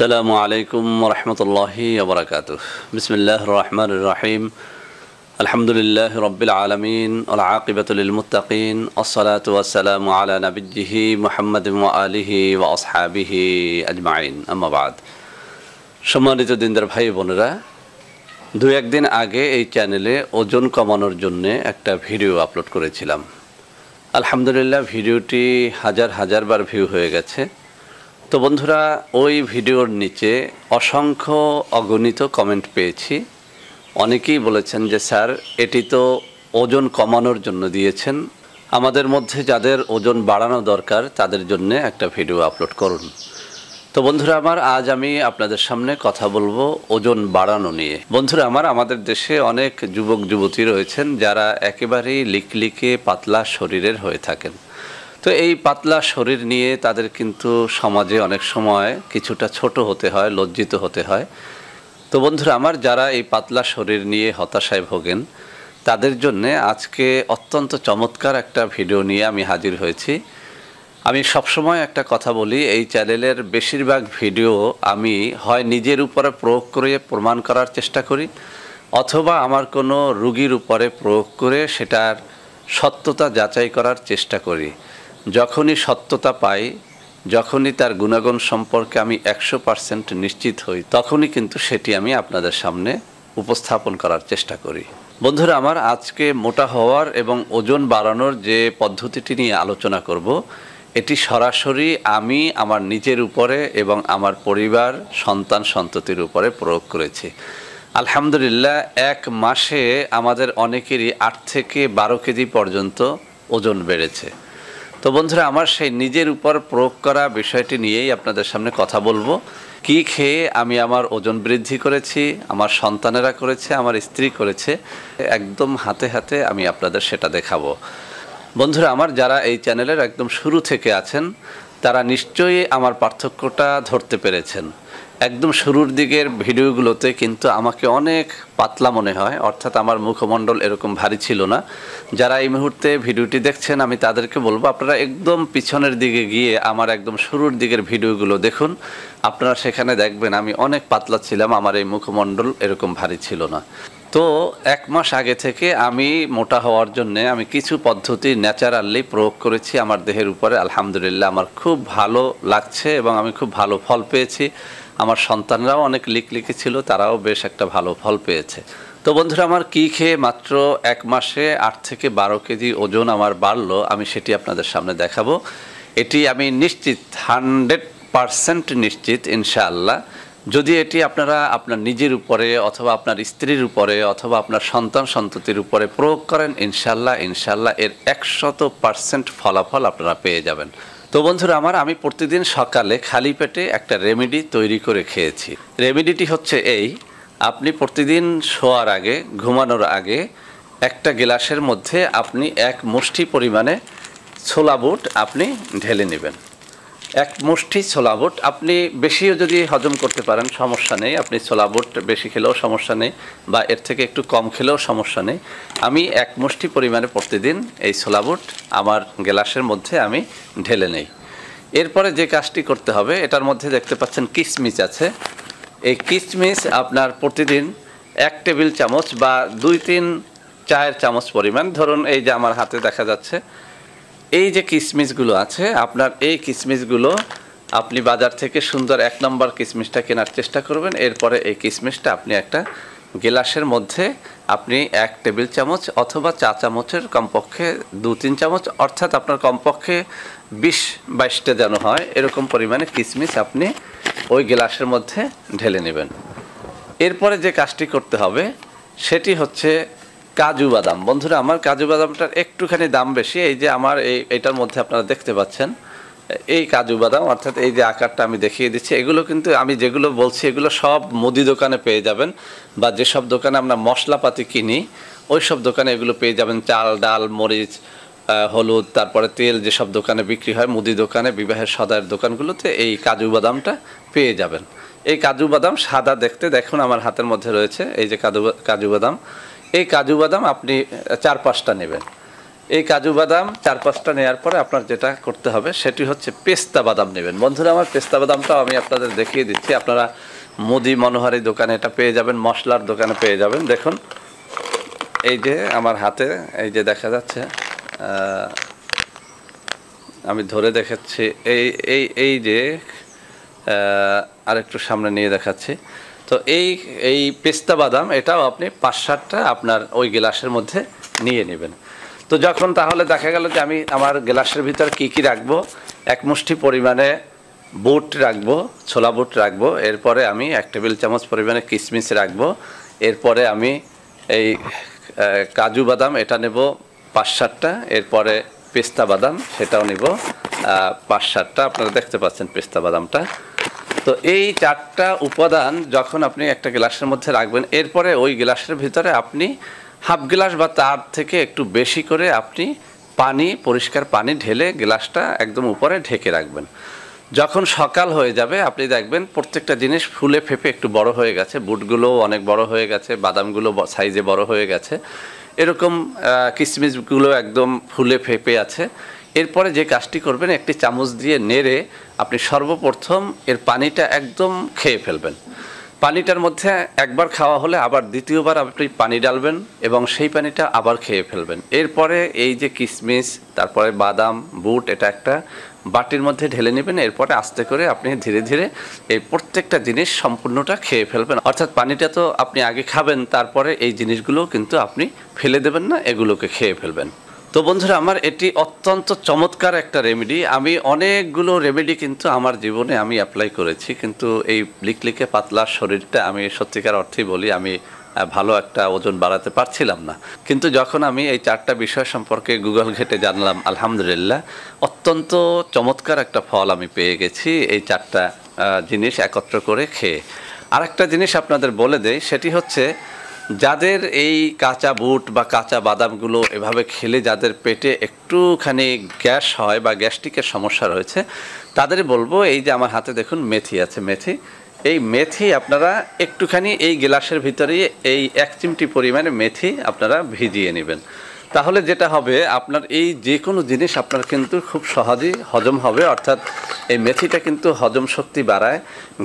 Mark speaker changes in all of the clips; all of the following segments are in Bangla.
Speaker 1: আসসালামু আলাইকুম রহমতুল্লাহি ওবরাকাতুহ। বিসমিল্লাহির রহমানির রহিম। আলহামদুলিল্লাহি রাব্বিল আলামিন ওয়াল আকিবাতু লিল মুত্তাকিন ওয়াসসালাতু ওয়াসসালামু আলা নাবিয়্যিহি মুহাম্মাদিন ওয়া আলিহি ওয়া আসহাবিহি আজমাইন, আম্মা বাদ। সম্মানিত দিনদার ভাই বোনেরা, দু একদিন আগে এই চ্যানেলে ওজন কমানোর জন্য একটা ভিডিও আপলোড করেছিলাম। আলহামদুলিল্লাহ ভিডিওটি হাজার হাজার বার ভিউ হয়ে গেছে। তো বন্ধুরা, ওই ভিডিওর নিচে অসংখ্য অগণিত কমেন্ট পেয়েছি। অনেকেই বলেছেন যে স্যার, এটি তো ওজন কমানোর জন্য দিয়েছেন, আমাদের মধ্যে যাদের ওজন বাড়ানো দরকার তাদের জন্য একটা ভিডিও আপলোড করুন। তো বন্ধুরা আমার, আজ আমি আপনাদের সামনে কথা বলবো ওজন বাড়ানো নিয়ে। বন্ধুরা আমার, আমাদের দেশে অনেক যুবক যুবতী রয়েছেন যারা একেবারেই লিকলিকে পাতলা শরীরের হয়ে থাকেন। তো এই পাতলা শরীর নিয়ে তাদের কিন্তু সমাজে অনেক সময় কিছুটা ছোট হতে হয়, লজ্জিত হতে হয়। তো বন্ধুরা আমার, যারা এই পাতলা শরীর নিয়ে হতাশায় ভোগেন তাদের জন্য আজকে অত্যন্ত চমৎকার একটা ভিডিও নিয়ে আমি হাজির হয়েছি। আমি সবসময় একটা কথা বলি, এই চ্যানেলের বেশিরভাগ ভিডিও আমি হয় নিজের উপরে প্রয়োগ করে প্রমাণ করার চেষ্টা করি, অথবা আমার কোনো রুগীর উপরে প্রয়োগ করে সেটার সত্যতা যাচাই করার চেষ্টা করি। যখনই সত্যতা পাই, যখনই তার গুণাগুণ সম্পর্কে আমি 100% নিশ্চিত হই, তখনই কিন্তু সেটি আমি আপনাদের সামনে উপস্থাপন করার চেষ্টা করি। বন্ধুরা আমার, আজকে মোটা হওয়ার এবং ওজন বাড়ানোর যে পদ্ধতিটি নিয়ে আলোচনা করব, এটি সরাসরি আমি আমার নিজের উপরে এবং আমার পরিবার, সন্তান সন্ততির উপরে প্রয়োগ করেছি। আলহামদুলিল্লাহ, এক মাসে আমাদের অনেকেরই 8 থেকে 12 কেজি পর্যন্ত ওজন বেড়েছে। তো বন্ধুরা আমার, সেই নিজের উপর প্রয়োগ করা বিষয়টি নিয়েই আপনাদের সামনে কথা বলবো। কি খেয়ে আমি আমার ওজন বৃদ্ধি করেছি, আমার সন্তানেরা করেছে, আমার স্ত্রী করেছে, একদম হাতে হাতে আমি আপনাদের সেটা দেখাবো। বন্ধুরা আমার, যারা এই চ্যানেলের একদম শুরু থেকে আছেন তারা নিশ্চয়ই আমার পার্থক্যটা ধরতে পেরেছেন। একদম শুরুর দিকের ভিডিওগুলোতে কিন্তু আমাকে অনেক পাতলা মনে হয়, অর্থাৎ আমার মুখমণ্ডল এরকম ভারী ছিল না। যারা এই মুহূর্তে ভিডিওটি দেখছেন আমি তাদেরকে বলবো, আপনারা একদম পিছনের দিকে গিয়ে আমার একদম শুরুর দিকের ভিডিওগুলো দেখুন। আপনারা সেখানে দেখবেন আমি অনেক পাতলা ছিলাম, আমার এই মুখমণ্ডল এরকম ভারী ছিল না। তো 1 মাস আগে থেকে আমি মোটা হওয়ার জন্য আমি কিছু পদ্ধতি ন্যাচারালি প্রয়োগ করেছি আমার দেহের উপরে। আলহামদুলিল্লাহ আমার খুব ভালো লাগছে এবং আমি খুব ভালো ফল পেয়েছি। আমার সন্তানরাও অনেক লিকলিকে ছিল, তারাও বেশ একটা ভালো ফল পেয়েছে। তো বন্ধুরা আমার, কি খেয়ে মাত্র 1 মাসে 8 থেকে 12 কেজি ওজন আমার বাড়লো, আমি সেটি আপনাদের সামনে দেখাবো। এটি আমি নিশ্চিত, 100% নিশ্চিত ইনশাআল্লাহ। যদি এটি আপনারা আপনার নিজের উপরে অথবা আপনার স্ত্রীর উপরে অথবা আপনার সন্তান সন্ততির উপরে প্রয়োগ করেন, ইনশাআল্লাহ এর 100% ফলাফল আপনারা পেয়ে যাবেন। তো বন্ধুরা আমার, আমি প্রতিদিন সকালে খালি পেটে একটা রেমেডি তৈরি করে খেয়েছি। রেমেডিটি হচ্ছে এই: আপনি প্রতিদিন শোয়ার আগে, ঘুমানোর আগে একটা গ্লাসের মধ্যে আপনি 1 মুষ্টি পরিমাণে ছোলা বুট আপনি ঢেলে নেবেন। 1 মুষ্টি ছোলা বুট, আপনি বেশিও যদি হজম করতে পারেন সমস্যা নেই, আপনি ছোলা বুট বেশি খেলেও সমস্যা নেই বা এর থেকে একটু কম খেলেও সমস্যা নেই। আমি 1 মুষ্টি পরিমাণে প্রতিদিন এই ছোলা বুট আমার গ্লাসের মধ্যে আমি ঢেলে নেই। এরপরে যে কাজটি করতে হবে, এটার মধ্যে দেখতে পাচ্ছেন কিশমিশ আছে। এই কিশমিশ আপনার প্রতিদিন 1 টেবিল চামচ বা 2-3 চায়ের চামচ পরিমাণ, ধরুন এই যে আমার হাতে দেখা যাচ্ছে এই যে কিশমিশগুলো আছে, আপনার এই কিশমিশগুলো আপনি বাজার থেকে সুন্দর 1 নম্বর কিশমিশটা কেনার চেষ্টা করবেন। এরপরে এই কিশমিশটা আপনি একটা গ্লাসের মধ্যে আপনি 1 টেবিল চামচ অথবা চা চামচের কমপক্ষে 2-3 চামচ, অর্থাৎ আপনার কমপক্ষে 20-22টা যেন হয় এরকম পরিমাণে কিশমিশ আপনি ওই গ্লাসের মধ্যে ঢেলে নেবেন। এরপরে যে কাজটি করতে হবে সেটি হচ্ছে কাজু বাদাম। বন্ধুরা আমার, কাজু বাদামটার একটুখানি দাম বেশি। এই যে আমার এইটার মধ্যে আপনারা দেখতে পাচ্ছেন এই কাজু বাদাম, অর্থাৎ এই যে আকারটা আমি দেখিয়ে দিচ্ছি, এগুলো কিন্তু আমি যেগুলো বলছি এগুলো সব মুদি দোকানে পেয়ে যাবেন, বা যেসব দোকানে আমরা মশলাপাতি কিনি ওই সব দোকানে এগুলো পেয়ে যাবেন। চাল, ডাল, মরিচ, হলুদ, তারপরে তেল যেসব দোকানে বিক্রি হয়, মুদি দোকানে, বিবাহের সদাইয়ের দোকানগুলোতে এই কাজু বাদামটা পেয়ে যাবেন। এই কাজু বাদাম সাদা দেখতে, দেখুন আমার হাতের মধ্যে রয়েছে এই যে কাজু বাদাম। এই কাজু বাদাম আপনি 4-5টা নেবেন। এই কাজু বাদাম 4-5টা নেওয়ার পরে আপনার যেটা করতে হবে সেটি হচ্ছে পেস্তা বাদাম নেবেন। বন্ধুরা আমার পেস্তা বাদামটাও আমি আপনাদের দেখিয়ে দিচ্ছি। আপনারা মুদি মনোহারি দোকানে এটা পেয়ে যাবেন, মশলার দোকানে পেয়ে যাবেন। দেখুন এই যে আমার হাতে এই যে দেখা যাচ্ছে, আমি ধরে দেখাচ্ছি, এই যে আরেকটু সামনে নিয়ে দেখাচ্ছি। তো এই পেস্তা বাদাম এটাও আপনি 5-7টা আপনার ওই গ্লাসের মধ্যে নিয়ে নেবেন। তো যখন তাহলে দেখা গেল যে আমি আমার গ্লাসের ভিতর কি কি রাখবো, 1 মুষ্টি পরিমাণে বুট রাখবো, ছোলা বুট রাখবো, এরপরে আমি 1 টেবিল চামচ পরিমাণে কিশমিশ রাখবো, এরপরে আমি এই কাজু বাদাম এটা নেব 5-7টা, এরপরে পেস্তা বাদাম সেটাও নেব 5-7টা। আপনারা দেখতে পাচ্ছেন পেস্তা বাদামটা। তো এই 4টা উপাদান যখন আপনি একটা গ্লাসের মধ্যে রাখবেন, এরপরে ওই গ্লাসের ভিতরে আপনি হাফ গ্লাস বা তার থেকে একটু বেশি করে আপনি পানি, পরিষ্কার পানি ঢেলে গ্লাসটা একদম উপরে ঢেকে রাখবেন। যখন সকাল হয়ে যাবে আপনি দেখবেন প্রত্যেকটা জিনিস ফুলে ফেপে একটু বড় হয়ে গেছে, বুটগুলোও অনেক বড় হয়ে গেছে, বাদামগুলো সাইজে বড় হয়ে গেছে, এরকম কিশমিশগুলো একদম ফুলে ফেপে আছে। এরপরে যে কাজটি করবেন, একটি চামচ দিয়ে নেড়ে আপনি সর্বপ্রথম এর পানিটা একদম খেয়ে ফেলবেন। পানিটার মধ্যে একবার খাওয়া হলে আবার দ্বিতীয়বার আপনি পানি ডালবেন এবং সেই পানিটা আবার খেয়ে ফেলবেন। এরপরে এই যে কিশমিশ, তারপরে বাদাম, বুট এটা একটা বাটির মধ্যে ঢেলে নেবেন। এরপরে আস্তে করে আপনি ধীরে ধীরে এই প্রত্যেকটা জিনিস সম্পূর্ণটা খেয়ে ফেলবেন। অর্থাৎ পানিটা তো আপনি আগে খাবেন, তারপরে এই জিনিসগুলো কিন্তু আপনি ফেলে দেবেন না, এগুলোকে খেয়ে ফেলবেন। তো বন্ধুরা আমার এটি অত্যন্ত চমৎকার একটা রেমেডি। আমি অনেকগুলো রেমেডি কিন্তু আমার জীবনে আমি অ্যাপ্লাই করেছি, কিন্তু এই লিকলিকে পাতলা শরীরটা আমি সত্যিকার অর্থেই বলি আমি ভালো একটা ওজন বাড়াতে পারছিলাম না। কিন্তু যখন আমি এই 4টা বিষয় সম্পর্কে গুগল ঘেটে জানলাম, আলহামদুলিল্লাহ অত্যন্ত চমৎকার একটা ফল আমি পেয়ে গেছি এই 4টা জিনিস একত্র করে খেয়ে। আরেকটা জিনিস আপনাদের বলে দেই, সেটি হচ্ছে যাদের এই কাঁচা বুট বা কাঁচা বাদামগুলো এভাবে খেলে যাদের পেটে একটুখানি গ্যাস হয় বা গ্যাস্ট্রিকের সমস্যা রয়েছে, তাদের বলবো এই যে আমার হাতে দেখুন মেথি আছে, এই মেথি আপনারা একটুখানি এই গ্লাসের ভিতরে এই 1 চিমটি পরিমাণে মেথি আপনারা ভিজিয়ে নেবেন। তাহলে যেটা হবে আপনার এই যে কোনো জিনিস আপনার কিন্তু খুব সহজেই হজম হবে। অর্থাৎ এই মেথিটা কিন্তু হজম শক্তি বাড়ায়,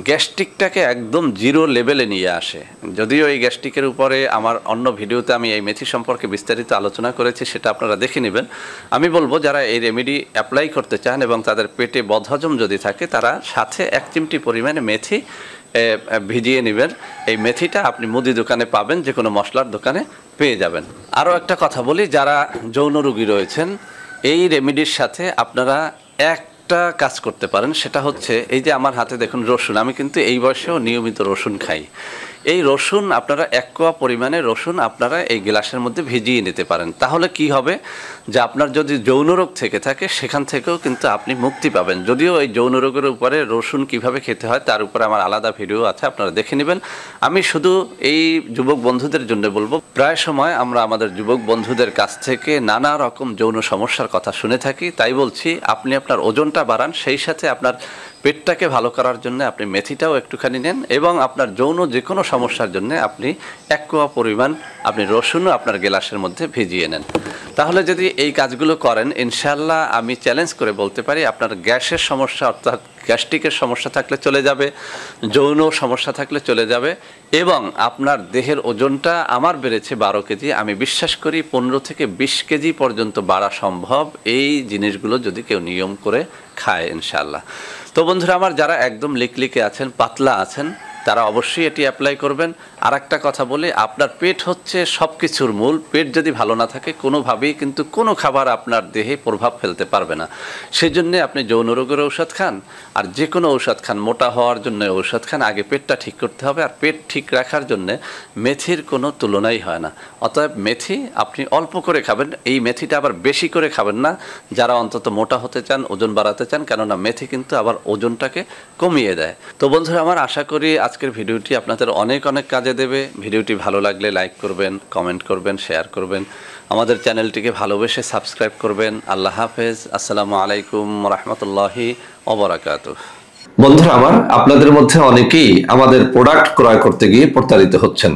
Speaker 1: গ্যাস্ট্রিকটাকে একদম জিরো লেভেলে নিয়ে আসে। যদিও এই গ্যাস্ট্রিকের উপরে আমার অন্য ভিডিওতে আমি এই মেথি সম্পর্কে বিস্তারিত আলোচনা করেছি, সেটা আপনারা দেখে নেবেন। আমি বলবো যারা এই রেমেডি অ্যাপ্লাই করতে চান এবং তাদের পেটে বদহজম যদি থাকে, তারা সাথে 1 চিমটি পরিমাণে মেথি ভিজিয়ে নেবেন। এই মেথিটা আপনি মুদি দোকানে পাবেন, যে কোনো মশলার দোকানে পেয়ে যাবেন। আরও একটা কথা বলি, যারা যৌন রোগী রয়েছেন, এই রেমেডির সাথে আপনারা একটা কাজ করতে পারেন, সেটা হচ্ছে এই যে আমার হাতে দেখুন রসুন, আমি কিন্তু এই বয়সেও নিয়মিত রসুন খাই। এই রসুন আপনারা 1 কোয়া পরিমাণে রসুন আপনারা এই গ্লাসের মধ্যে ভিজিয়ে নিতে পারেন। তাহলে কি হবে যে আপনার যদি যৌন রোগ থেকে থাকে সেখান থেকেও কিন্তু আপনি মুক্তি পাবেন। যদিও এই যৌন রোগের উপরে রসুন কিভাবে খেতে হয় তার উপরে আমার আলাদা ভিডিও আছে, আপনারা দেখে নেবেন। আমি শুধু এই যুবক বন্ধুদের জন্য বলবো, প্রায় সময় আমরা আমাদের যুবক বন্ধুদের কাছ থেকে নানা রকম যৌন সমস্যার কথা শুনে থাকি। তাই বলছি আপনি আপনার ওজনটা বাড়ান, সেই সাথে আপনার পেটটাকে ভালো করার জন্য আপনি মেথিটাও একটুখানি নেন এবং আপনার যৌন যে কোনো সমস্যার জন্য আপনি 1 কোয়া পরিমাণ আপনি রসুনও আপনার গ্লাসের মধ্যে ভিজিয়ে নেন। তাহলে যদি এই কাজগুলো করেন, ইনশাআল্লাহ আমি চ্যালেঞ্জ করে বলতে পারি আপনার গ্যাসের সমস্যা অর্থাৎ গ্যাস্ট্রিকের সমস্যা থাকলে চলে যাবে, যৌন সমস্যা থাকলে চলে যাবে এবং আপনার দেহের ওজনটা আমার বেড়েছে 12 কেজি, আমি বিশ্বাস করি 15 থেকে 20 কেজি পর্যন্ত বাড়া সম্ভব এই জিনিসগুলো যদি কেউ নিয়ম করে খায় ইনশাআল্লাহ। তো বন্ধুরা আমার যারা একদম লিকলিকে আছেন, পাতলা আছেন, তারা অবশ্যই এটি অ্যাপ্লাই করবেন। আর একটা কথা বলি, আপনার পেট হচ্ছে সব কিছুর মূল। পেট যদি ভালো না থাকে কোনোভাবেই কিন্তু কোনো খাবার আপনার দেহে প্রভাব ফেলতে পারবে না। সেজন্যে আপনি যৌন রোগের ঔষধ খান আর যে কোনো ঔষধ খান, মোটা হওয়ার জন্য ঔষধ খান, আগে পেটটা ঠিক করতে হবে। আর পেট ঠিক রাখার জন্যে মেথির কোনো তুলনাই হয় না। অতএব মেথি আপনি অল্প করে খাবেন, এই মেথিটা আবার বেশি করে খাবেন না যারা অন্তত মোটা হতে চান, ওজন বাড়াতে চান, কেননা মেথি কিন্তু আবার ওজনটাকে কমিয়ে দেয়। তো বন্ধুরা আমার আশা করি আজকের ভিডিওটি আপনাদের অনেক কাজে দেবে। ভিডিওটি ভালো লাগলে লাইক করবেন, কমেন্ট করবেন, শেয়ার করবেন, আমাদের চ্যানেলটিকে ভালোবেসে সাবস্ক্রাইব করবেন। আল্লাহ হাফেজ। আসসালামু আলাইকুম রাহমাতুল্লাহি ওয়া বারাকাতুহু। বন্ধুরা আমার আপনাদের মধ্যে অনেকেই আমাদের প্রোডাক্ট ক্রয় করতে গিয়ে প্রতারিত হচ্ছেন।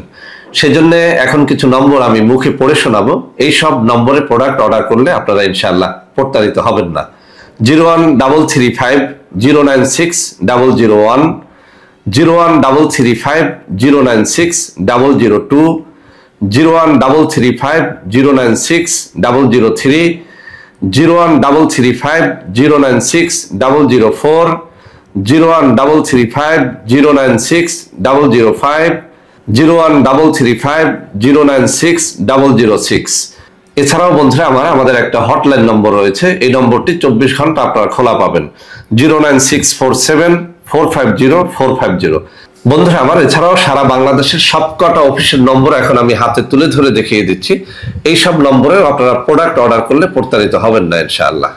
Speaker 2: সেজন্য এখন কিছু নম্বর আমি মুখে পড়ে শোনাবো। এই সব নম্বরে প্রোডাক্ট অর্ডার করলে আপনারা ইনশাআল্লাহ প্রতারিত হবেন না। 01335096001, 01335096002, 01335096003, 01335096004, 01335096005, 01335096006। এছাড়াও বন্ধুরা আমাদের একটা হটলাইন নম্বর রয়েছে, এই নম্বরটি 24 ঘন্টা আপনারা খোলা পাবেন, 09647450450। বন্ধুরা এছাড়াও সারা বাংলাদেশের সবকটা অফিসের নম্বর এখন আমি হাতে তুলে ধরে দেখিয়ে দিচ্ছি। এই সব নম্বরে আপনারা প্রোডাক্ট অর্ডার করলে প্রতারিত হবেন না ইনশাআল্লাহ।